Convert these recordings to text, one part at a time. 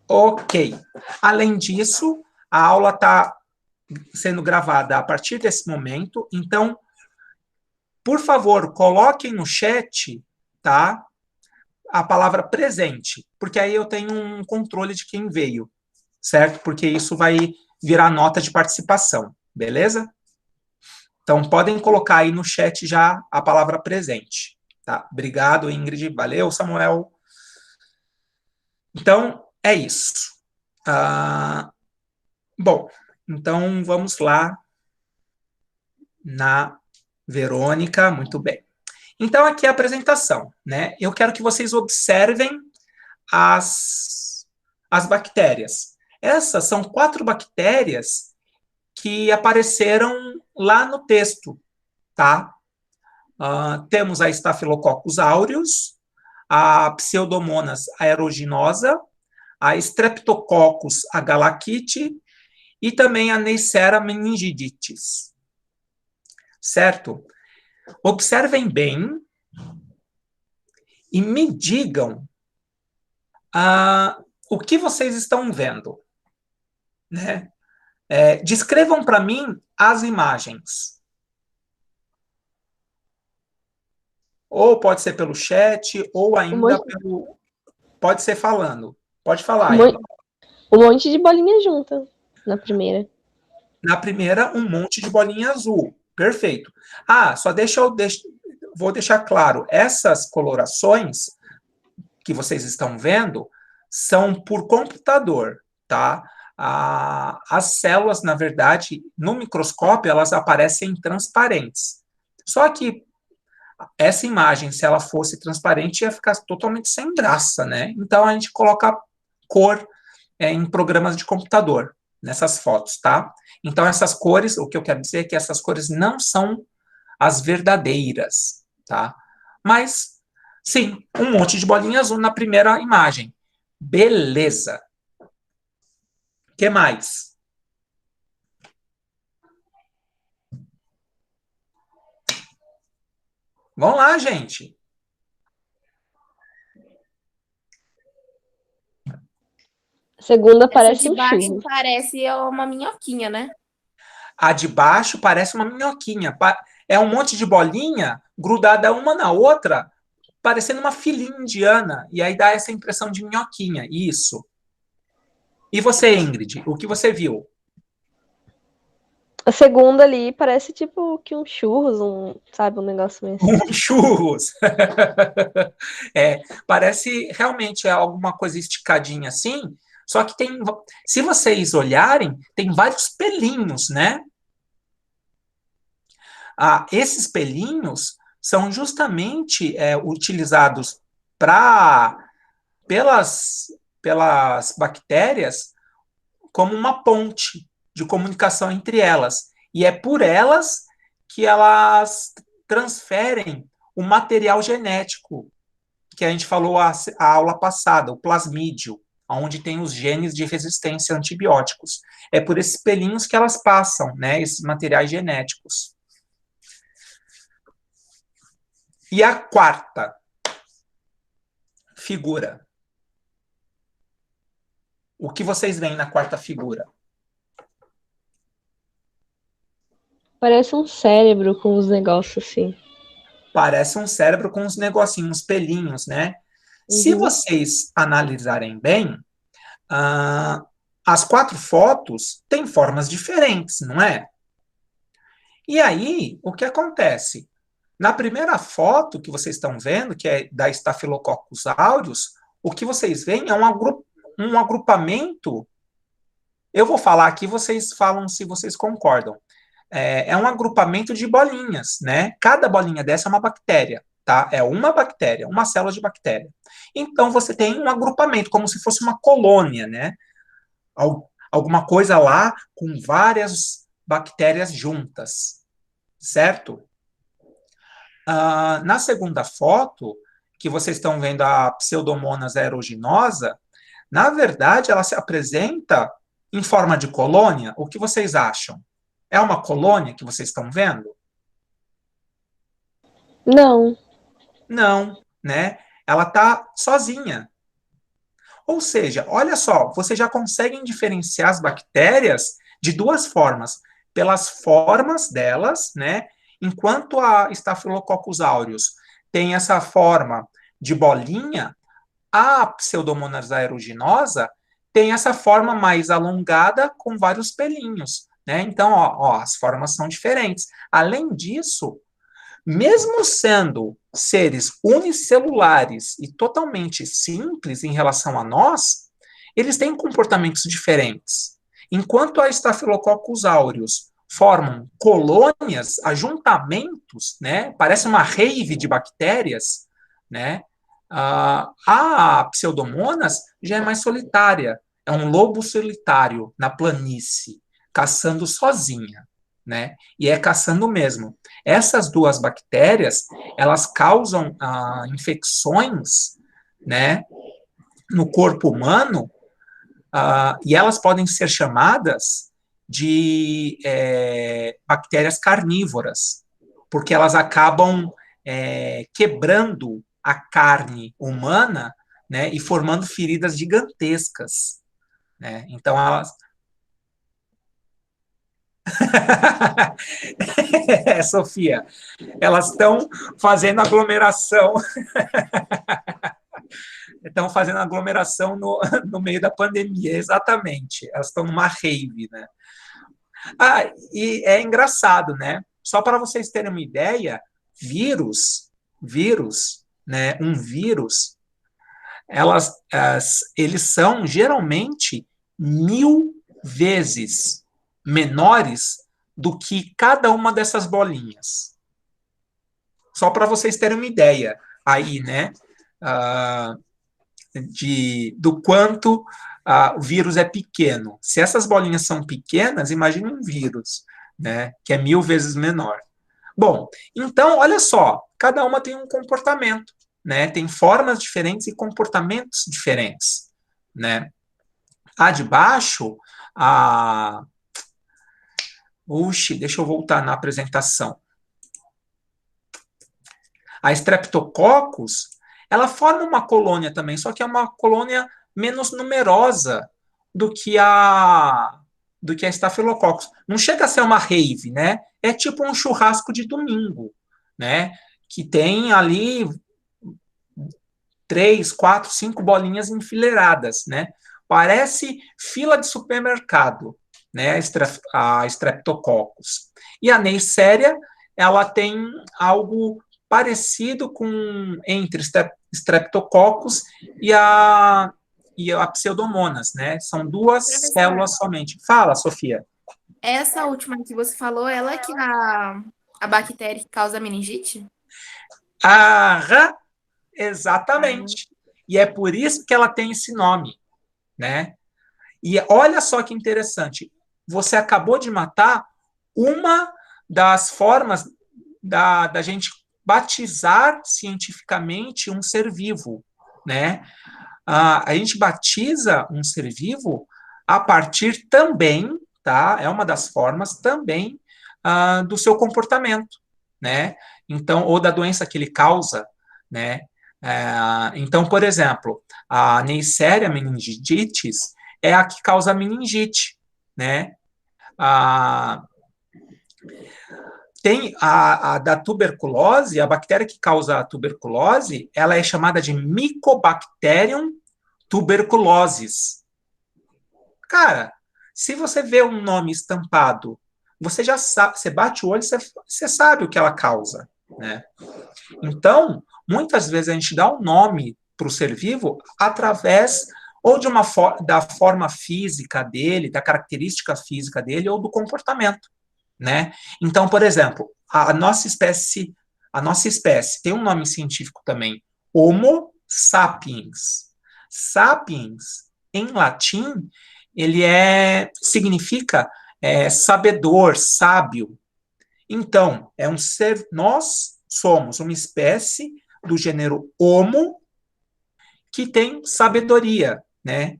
Ok. Além disso, a aula está sendo gravada a partir desse momento, então, por favor, coloquem no chat, tá? A palavra presente, porque aí eu tenho um controle de quem veio, certo? Porque isso vai virar nota de participação, beleza? Então, podem colocar aí no chat já a palavra presente, tá? Obrigado, Ingrid. Valeu, Samuel. Então, é isso. Bom, então vamos lá na Verônica, muito bem. Então, aqui é a apresentação, né? Eu quero que vocês observem as bactérias. Essas são 4 bactérias que apareceram lá no texto, tá? Temos a Staphylococcus aureus, a Pseudomonas aeruginosa, a Streptococcus agalactite e também a Neisseria meningitidis, certo? Observem bem e me digam o que vocês estão vendo, né? Descrevam para mim as imagens. Ou pode ser pelo chat, ou Um ainda monte, pelo... Pode ser falando. Pode falar, um Ingrid. monte, um monte de bolinha junta na primeira. Na primeira, um monte de bolinha azul. Perfeito. Só vou deixar claro, essas colorações que vocês estão vendo são por computador, tá? As células, na verdade, no microscópio, elas aparecem transparentes. Só que essa imagem, se ela fosse transparente, ia ficar totalmente sem graça, né? Então, a gente coloca cor em programas de computador, nessas fotos, tá? Então, essas cores, o que eu quero dizer é que essas cores não são as verdadeiras, tá? Mas, sim, um monte de bolinha azul na primeira imagem. Beleza. O que mais? Vamos lá, gente. A segunda Essa parece de um baixo churro. parece uma minhoquinha, né? A de baixo parece uma minhoquinha. É um monte de bolinha grudada uma na outra, parecendo uma filinha indiana. E aí dá essa impressão de minhoquinha. Isso. E você, Ingrid, o que você viu? A segunda ali parece tipo que um churros, sabe, um negócio meio assim. Churros. Parece realmente alguma coisa esticadinha assim, só que tem, se vocês olharem, tem vários pelinhos, né? Esses pelinhos são justamente utilizados pelas, pelas bactérias como uma ponte de comunicação entre elas. E é por elas que elas transferem o material genético que a gente falou a aula passada, o plasmídio, onde tem os genes de resistência a antibióticos. É por esses pelinhos que elas passam, né, esses materiais genéticos. E a quarta figura. O que vocês veem na quarta figura? Parece um cérebro com os negócios assim. Parece um cérebro com uns negocinhos, uns pelinhos, né? Se Uhum. vocês analisarem bem, as 4 fotos têm formas diferentes, não é? E aí, o que acontece? Na primeira foto que vocês estão vendo, que é da Staphylococcus aureus, o que vocês veem é um agrupamento. Eu vou falar aqui, vocês falam se vocês concordam. É um agrupamento de bolinhas, né? Cada bolinha dessa é uma bactéria, tá? É uma bactéria, uma célula de bactéria. Então, você tem um agrupamento, como se fosse uma colônia, né? Alguma coisa lá com várias bactérias juntas, certo? Na segunda foto, que vocês estão vendo a Pseudomonas aeruginosa, na verdade, ela se apresenta em forma de colônia. O que vocês acham? É uma colônia que vocês estão vendo? Não. Não, né? Ela está sozinha. Ou seja, olha só, você já consegue diferenciar as bactérias de duas formas, pelas formas delas, né? Enquanto a Staphylococcus aureus tem essa forma de bolinha, a Pseudomonas aeruginosa tem essa forma mais alongada com vários pelinhos, né? Então, as formas são diferentes. Além disso, mesmo sendo seres unicelulares e totalmente simples em relação a nós, eles têm comportamentos diferentes. Enquanto a Staphylococcus aureus formam colônias, ajuntamentos, né? Parece uma rave de bactérias, né? A Pseudomonas já é mais solitária, é um lobo solitário na planície, caçando sozinha, né? E é caçando mesmo. Essas duas bactérias, elas causam infecções, né, no corpo humano, e elas podem ser chamadas de bactérias carnívoras, porque elas acabam quebrando a carne humana, né, e formando feridas gigantescas, né? Então elas Sofia, elas estão fazendo aglomeração no meio da pandemia, exatamente. Elas estão numa rave, né? E é engraçado, né? Só para vocês terem uma ideia, vírus, né? Um vírus, eles são geralmente 1000 vezes menores do que cada uma dessas bolinhas. Só para vocês terem uma ideia aí, né? Do quanto o vírus é pequeno. Se essas bolinhas são pequenas, imagine um vírus, né? Que é 1000 vezes menor. Bom, então, olha só, cada uma tem um comportamento, né? Tem formas diferentes e comportamentos diferentes, né? A de baixo, deixa eu voltar na apresentação. A Streptococcus, ela forma uma colônia também, só que é uma colônia menos numerosa do que a Staphylococcus. Não chega a ser uma rave, né? É tipo um churrasco de domingo, né? Que tem ali 3, 4, 5 bolinhas enfileiradas, né? Parece fila de supermercado, né? A Streptococcus. E a Neisseria, ela tem algo parecido entre Streptococcus e a Pseudomonas, né? São duas células somente. Fala, Sofia. Essa última que você falou, ela é que a bactéria que causa meningite? Exatamente. E é por isso que ela tem esse nome, né? E olha só que interessante. Você acabou de matar uma das formas da gente batizar cientificamente um ser vivo, né? A gente batiza um ser vivo a partir também, tá? É uma das formas também do seu comportamento, né? Então, ou da doença que ele causa, né? Então, por exemplo, a Neisseria meningitis é a que causa meningite, né? Tem a da tuberculose, a bactéria que causa a tuberculose, ela é chamada de Mycobacterium tuberculosis. Cara, se você vê um nome estampado, você já sabe, você bate o olho, você sabe o que ela causa, né? Então, muitas vezes a gente dá um nome para o ser vivo através ou da forma física dele, da característica física dele, ou do comportamento, né? Então, por exemplo, a nossa espécie tem um nome científico também, Homo sapiens. Sapiens, em latim, ele significa sabedor, sábio. Então, é um ser, nós somos uma espécie do gênero Homo que tem sabedoria, né?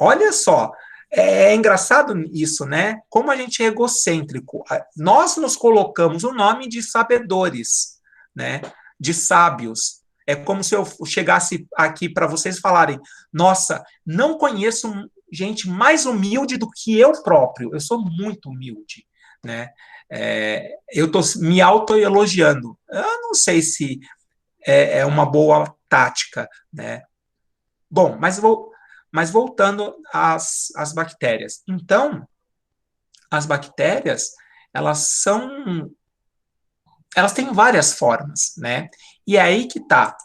Olha só, é engraçado isso, né? Como a gente é egocêntrico. Nós nos colocamos o nome de sabedores, né? De sábios. É como se eu chegasse aqui para vocês falarem, nossa, não conheço gente mais humilde do que eu próprio. Eu sou muito humilde, né? Eu estou me autoelogiando. Eu não sei se é uma boa tática, né? Bom, mas voltando às bactérias. Então, as bactérias, elas têm várias formas, né? E é aí que tá.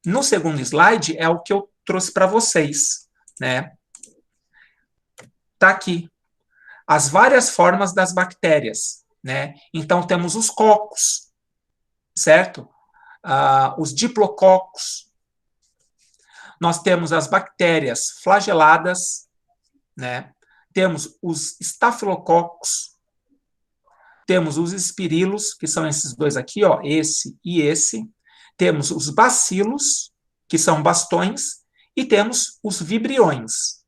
No segundo slide é o que eu trouxe para vocês, né? Tá aqui. As várias formas das bactérias, né? Então, temos os cocos, certo? Os diplococos. Nós temos as bactérias flageladas, né? Temos os estafilococos, temos os espirilos, que são esses dois aqui, ó, esse e esse. Temos os bacilos, que são bastões, e temos os vibriões.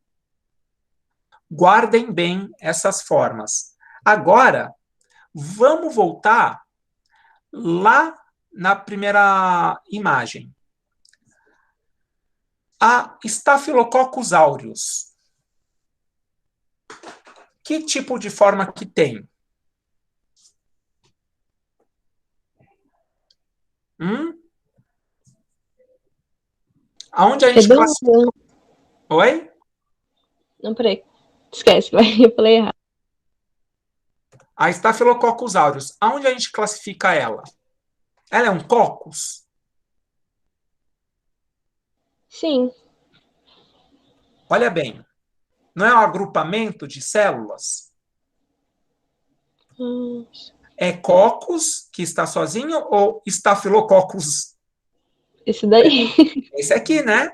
Guardem bem essas formas. Agora, vamos voltar lá na primeira imagem. A Staphylococcus aureus. Que tipo de forma que tem? Aonde a gente classifica? Oi? Não, peraí. Esquece, vai. Eu falei errado. A Staphylococcus aureus. Aonde a gente classifica ela? Ela é um coccus? Sim. Olha bem. Não é um agrupamento de células? É coccus, que está sozinho, ou Staphylococcus? Esse daí. Esse aqui, né?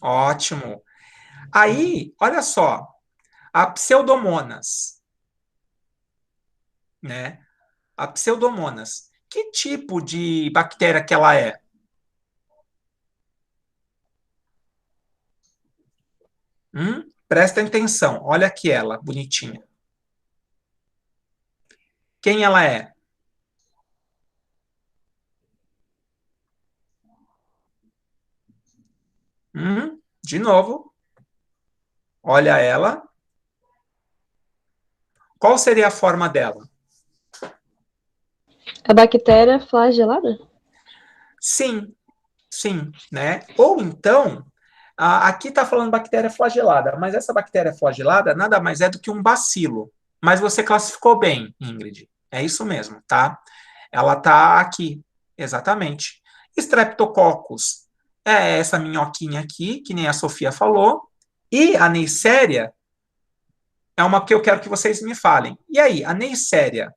Ótimo. Aí, olha só. A Pseudomonas, né? A Pseudomonas. Que tipo de bactéria que ela é? Presta atenção. Olha aqui ela, bonitinha. Quem ela é? De novo. Olha ela. Qual seria a forma dela? A bactéria flagelada? Sim, sim, né? Ou então, aqui está falando bactéria flagelada, mas essa bactéria flagelada nada mais é do que um bacilo. Mas você classificou bem, Ingrid. É isso mesmo, tá? Ela está aqui, exatamente. Streptococcus é essa minhoquinha aqui, que nem a Sofia falou. E a Neisseria é uma que eu quero que vocês me falem. E aí, a Neisseria,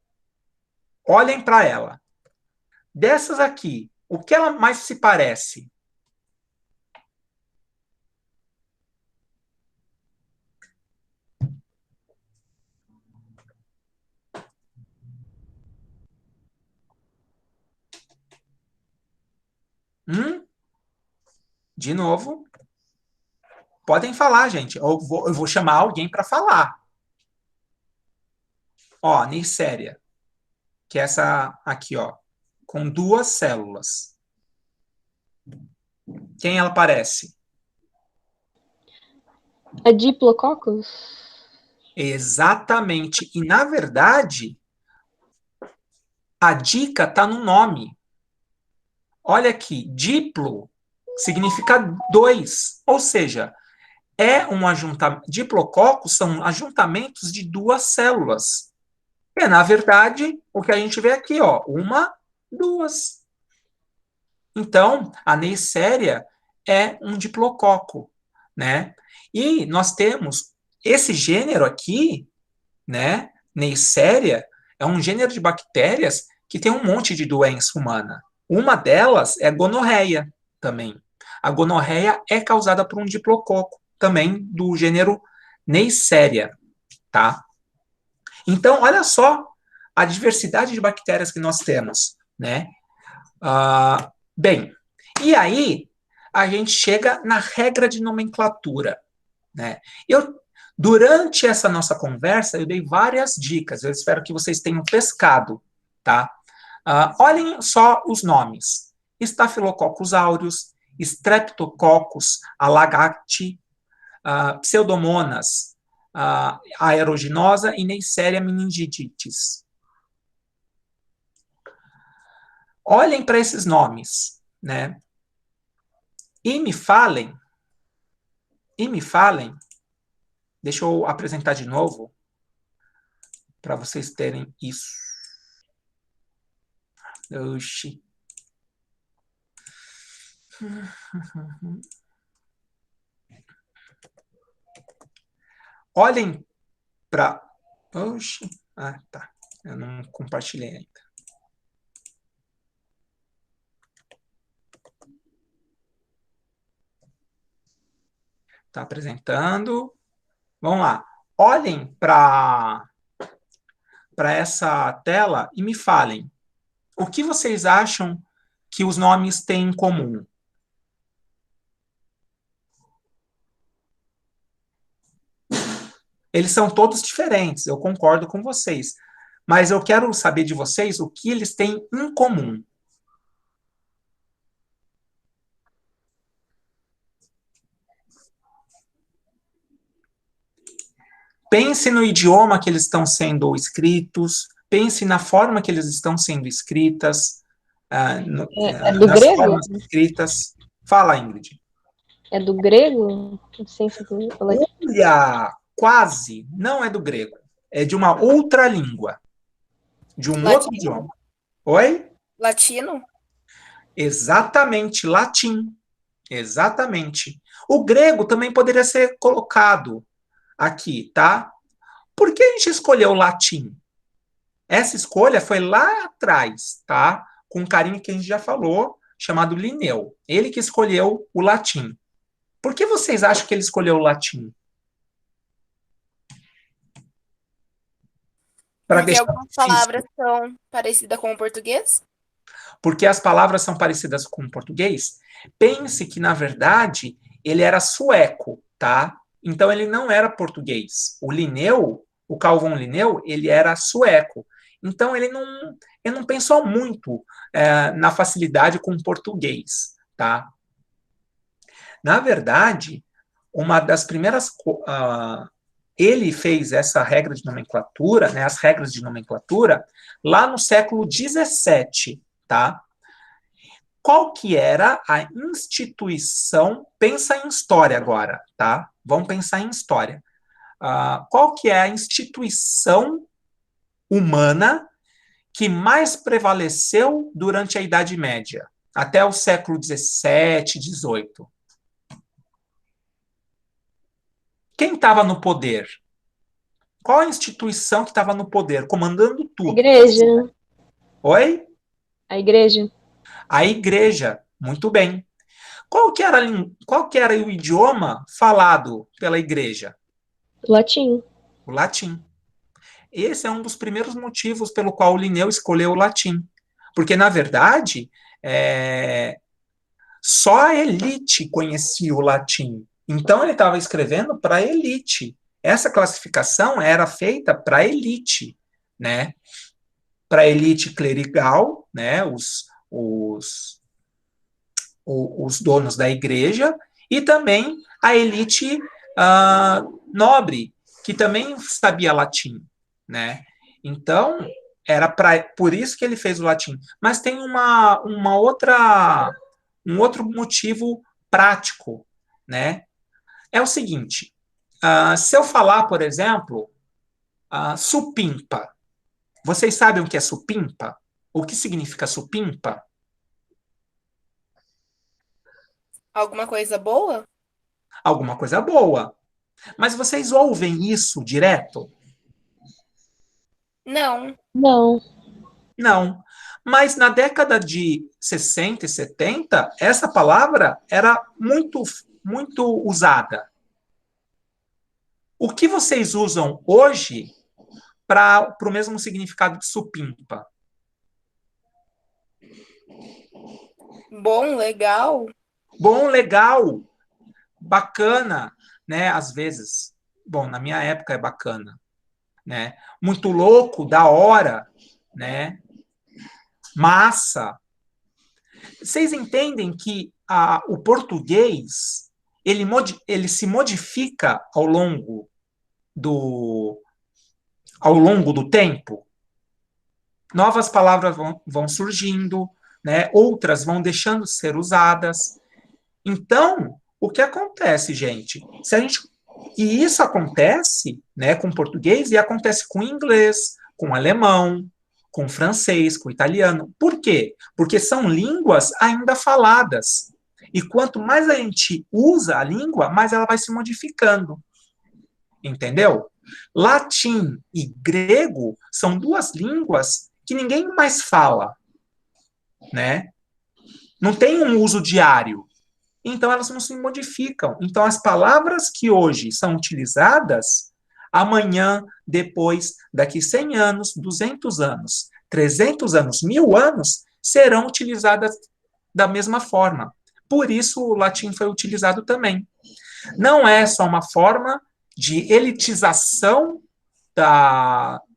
olhem para ela. Dessas aqui, o que ela mais se parece? De novo. Podem falar, gente. Eu vou chamar alguém para falar. Ó, Neisseria, que é essa aqui, ó, com 2 células. Quem ela parece? A Diplococos? Exatamente. E, na verdade, a dica está no nome. Olha aqui, diplo significa 2, ou seja, é um ajuntamento. Diplococos são ajuntamentos de 2 células. É, na verdade, o que a gente vê aqui, ó, 1, 2. Então, a Neisseria é um diplococo, né? E nós temos esse gênero aqui, né? Neisseria é um gênero de bactérias que tem um monte de doença humana. Uma delas é gonorreia também. A gonorreia é causada por um diplococo, também do gênero Neisseria, tá? Então, olha só a diversidade de bactérias que nós temos, né? Bem, e aí a gente chega na regra de nomenclatura, né? Durante essa nossa conversa, eu dei várias dicas, eu espero que vocês tenham pescado, tá? Olhem só os nomes. Staphylococcus aureus, Streptococcus alagacti, Pseudomonas aeruginosa e Neisseria meningitis. Olhem para esses nomes, né? E me falem, deixa eu apresentar de novo, para vocês terem isso. Oxi. Olhem para... Oxi. Ah, tá. Eu não compartilhei ainda. Está apresentando. Vamos lá. Olhem para essa tela e me falem. O que vocês acham que os nomes têm em comum? Eles são todos diferentes, eu concordo com vocês. Mas eu quero saber de vocês o que eles têm em comum. Pense no idioma que eles estão sendo escritos, pense na forma que eles estão sendo escritas, do nas grego? formas escritas. Fala, Ingrid. É do grego? Olha, quase. Não é do grego. É de uma outra língua. De um outro idioma. Oi? Latino? Exatamente, latim. Exatamente. O grego também poderia ser colocado aqui, tá? Por que a gente escolheu o latim? Essa escolha foi lá atrás, tá? Com um carinha que a gente já falou, chamado Linneu. Ele que escolheu o latim. Por que vocês acham que ele escolheu o latim? Porque algumas palavras são parecidas com o português? Porque as palavras são parecidas com o português? Pense que, na verdade, ele era sueco, tá? Então, ele não era português. O Linneu, o Carl von Linneu, ele era sueco. Então, ele não pensou muito na facilidade com o português, tá? Na verdade, uma das primeiras... ele fez essa regra de nomenclatura, né, as regras de nomenclatura, lá no século XVII, tá? Qual que era a instituição? Pensa em história agora, tá? Vamos pensar em história. Qual que é a instituição humana que mais prevaleceu durante a Idade Média, até o século XVII, XVIII? Quem estava no poder? Qual a instituição que estava no poder, comandando tudo? A igreja. Oi? A igreja. A igreja, muito bem. Qual que era o idioma falado pela igreja? O latim. O latim. Esse é um dos primeiros motivos pelo qual o Linneu escolheu o latim. Porque, na verdade, só a elite conhecia o latim. Então, ele estava escrevendo para a elite. Essa classificação era feita para a elite, né? Para a elite clerical, né? Os donos da igreja, e também a elite nobre, que também sabia latim, né? Então, era por isso que ele fez o latim. Mas tem um outro motivo prático, né? É o seguinte, se eu falar, por exemplo, supimpa, vocês sabem o que é supimpa? O que significa supimpa? Alguma coisa boa? Alguma coisa boa. Mas vocês ouvem isso direto? Não. Não. Não. Mas na década de 60 e 70, essa palavra era muito, muito usada. O que vocês usam hoje para o mesmo significado de supimpa? Bom, legal. Bom, legal, bacana, né? Às vezes, bom, na minha época é bacana, né? Muito louco, da hora, né? Massa. Vocês entendem que o português ele se modifica ao longo do tempo? Novas palavras vão surgindo, né? Outras vão deixando de ser usadas. Então, o que acontece, gente? E isso acontece, né, com português e acontece com inglês, com alemão, com francês, com italiano. Por quê? Porque são línguas ainda faladas. E quanto mais a gente usa a língua, mais ela vai se modificando. Entendeu? Latim e grego são duas línguas que ninguém mais fala, né? Não tem um uso diário. Então, elas não se modificam. Então, as palavras que hoje são utilizadas, amanhã, depois, daqui 100 anos, 200 anos, 300 anos, 1000 anos, serão utilizadas da mesma forma. Por isso, o latim foi utilizado também. Não é só uma forma de elitização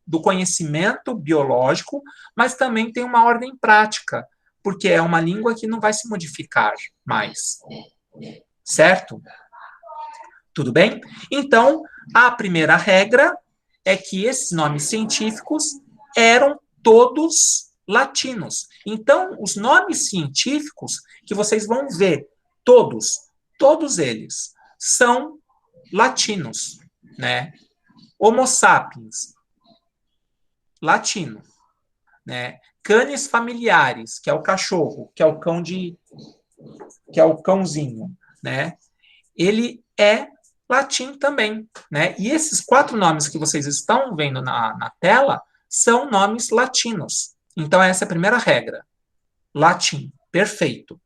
do conhecimento biológico, mas também tem uma ordem prática, porque é uma língua que não vai se modificar mais. Certo? Tudo bem? Então, a primeira regra é que esses nomes científicos eram todos latinos. Então, os nomes científicos que vocês vão ver, todos eles, são latinos, né? Homo sapiens, latino, né? Canis familiares, que é o cachorro, que é o cãozinho, né? Ele é latim também, né? E esses 4 nomes que vocês estão vendo na tela são nomes latinos. Então, essa é a primeira regra. Latim, perfeito.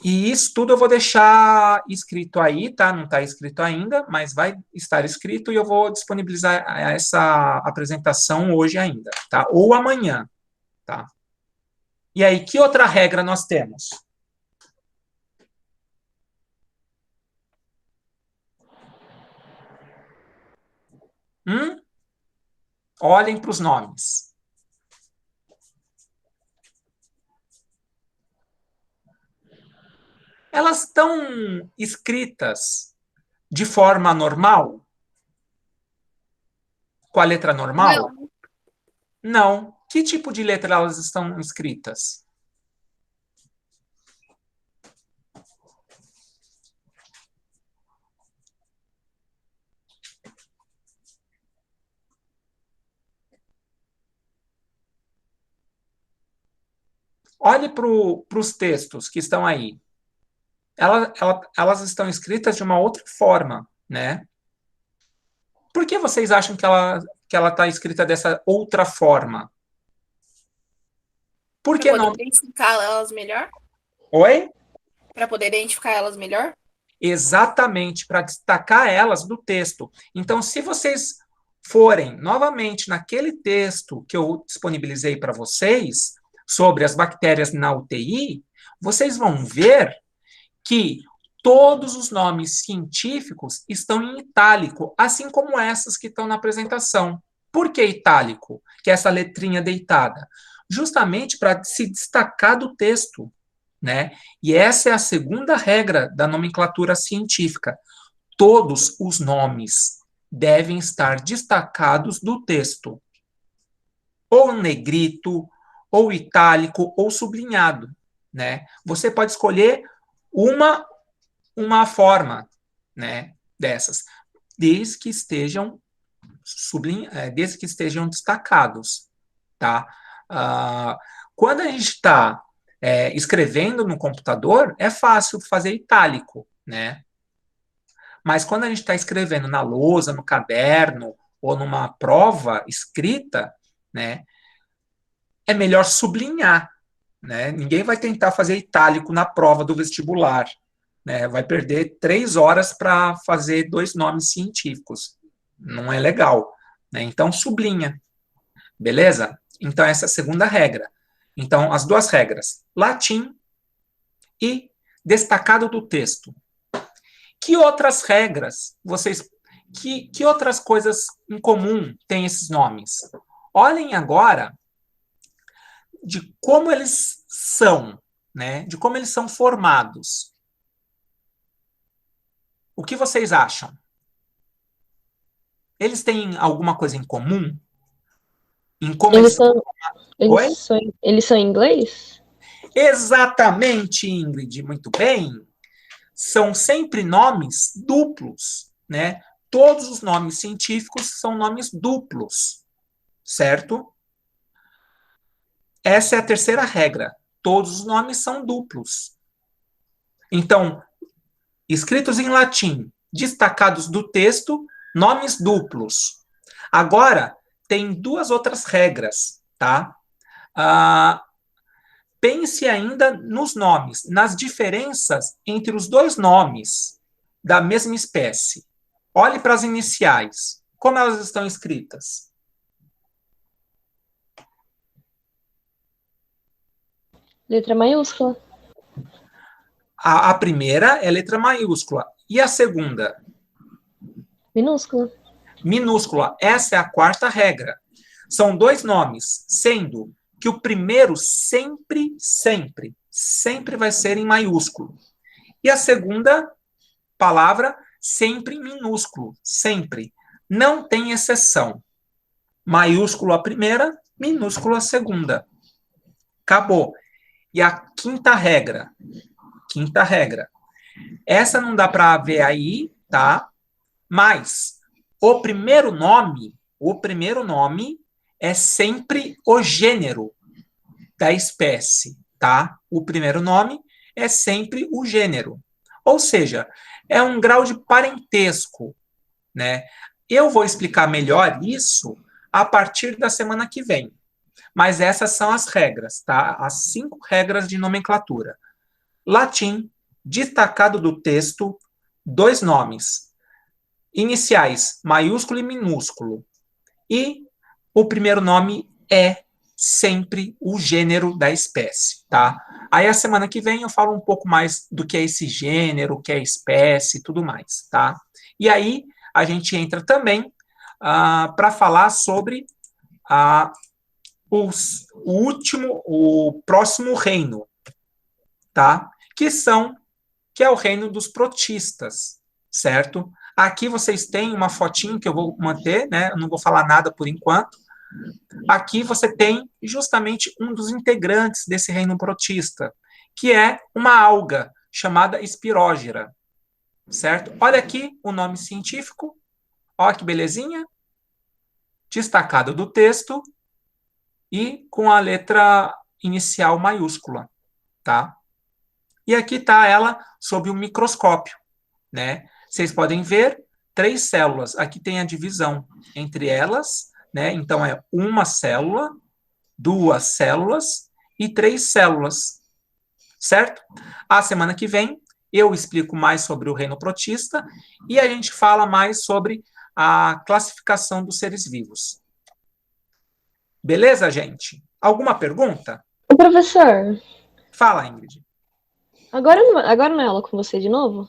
E isso tudo eu vou deixar escrito aí, tá? Não está escrito ainda, mas vai estar escrito e eu vou disponibilizar essa apresentação hoje ainda, tá? Ou amanhã, tá? E aí, que outra regra nós temos? Olhem para os nomes. Elas estão escritas de forma normal? Com a letra normal? Não. Não. Que tipo de letra elas estão escritas? Olhe para os textos que estão aí. Elas estão escritas de uma outra forma, né? Por que vocês acham que ela está escrita dessa outra forma? Por Para que poder não? identificar elas melhor? Oi? Para poder identificar elas melhor? Exatamente, para destacar elas do texto. Então, se vocês forem novamente naquele texto que eu disponibilizei para vocês, sobre as bactérias na UTI, vocês vão ver que todos os nomes científicos estão em itálico, assim como essas que estão na apresentação. Por que itálico? Que é essa letrinha deitada. Justamente para se destacar do texto, né? E essa é a segunda regra da nomenclatura científica. Todos os nomes devem estar destacados do texto. Ou negrito, ou itálico, ou sublinhado, né? Você pode escolher uma forma, né, dessas, desde que estejam desde que estejam destacados, tá? Quando a gente está escrevendo no computador, é fácil fazer itálico, né? Mas quando a gente está escrevendo na lousa, no caderno ou numa prova escrita, né, é melhor sublinhar, né? Ninguém vai tentar fazer itálico na prova do vestibular, né? Vai perder 3 horas para fazer 2 nomes científicos. Não é legal, né? Então, sublinha, beleza? Então, essa é a segunda regra. Então, as 2 regras, latim e destacado do texto. Que outras regras que outras coisas em comum têm esses nomes? Olhem agora de como eles são, né? De como eles são formados. O que vocês acham? Eles têm alguma coisa em comum? Em como Eles eles... são, Oi? eles são em inglês? Exatamente, Ingrid, muito bem. São sempre nomes duplos, né? Todos os nomes científicos são nomes duplos, certo? Essa é a terceira regra. Todos os nomes são duplos. Então, escritos em latim, destacados do texto, nomes duplos. Agora, tem duas outras regras, tá? Pense ainda nos nomes, nas diferenças entre os dois nomes da mesma espécie. Olhe para as iniciais. Como elas estão escritas? Letra maiúscula. A primeira é letra maiúscula. E a segunda? Minúscula. Minúscula. Essa é a quarta regra. São dois nomes, sendo que o primeiro sempre vai ser em maiúsculo. E a segunda palavra, sempre em minúsculo. Sempre. Não tem exceção. Maiúsculo a primeira, minúsculo a segunda. Acabou. E a quinta regra. Quinta regra. Essa não dá para ver aí, tá? Mas o primeiro nome é sempre o gênero da espécie, tá? O primeiro nome é sempre o gênero. Ou seja, é um grau de parentesco, né? Eu vou explicar melhor isso a partir da semana que vem. Mas essas são as regras, tá? As 5 regras de nomenclatura. Latim, destacado do texto, 2 nomes. Iniciais, maiúsculo e minúsculo. E o primeiro nome é sempre o gênero da espécie, tá? Aí a semana que vem eu falo um pouco mais do que é esse gênero, o que é espécie e tudo mais, tá? E aí a gente entra também para falar sobre o próximo reino, tá? Que é o reino dos protistas, certo? Aqui vocês têm uma fotinho que eu vou manter, né? Eu não vou falar nada por enquanto. Aqui você tem justamente um dos integrantes desse reino protista, que é uma alga chamada espirógera, certo? Olha aqui o nome científico. Olha que belezinha. Destacado do texto e com a letra inicial maiúscula, tá? E aqui está ela sob um microscópio, né? Vocês podem ver 3 células. Aqui tem a divisão entre elas, né? Então é uma célula, 2 células e 3 células, certo? A semana que vem eu explico mais sobre o reino protista e a gente fala mais sobre a classificação dos seres vivos. Beleza, gente? Alguma pergunta? Ô, professor, Fala, Ingrid. agora não é aula com você de novo?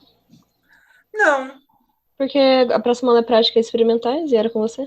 Não. Porque a próxima aula é prática experimentais e era com você?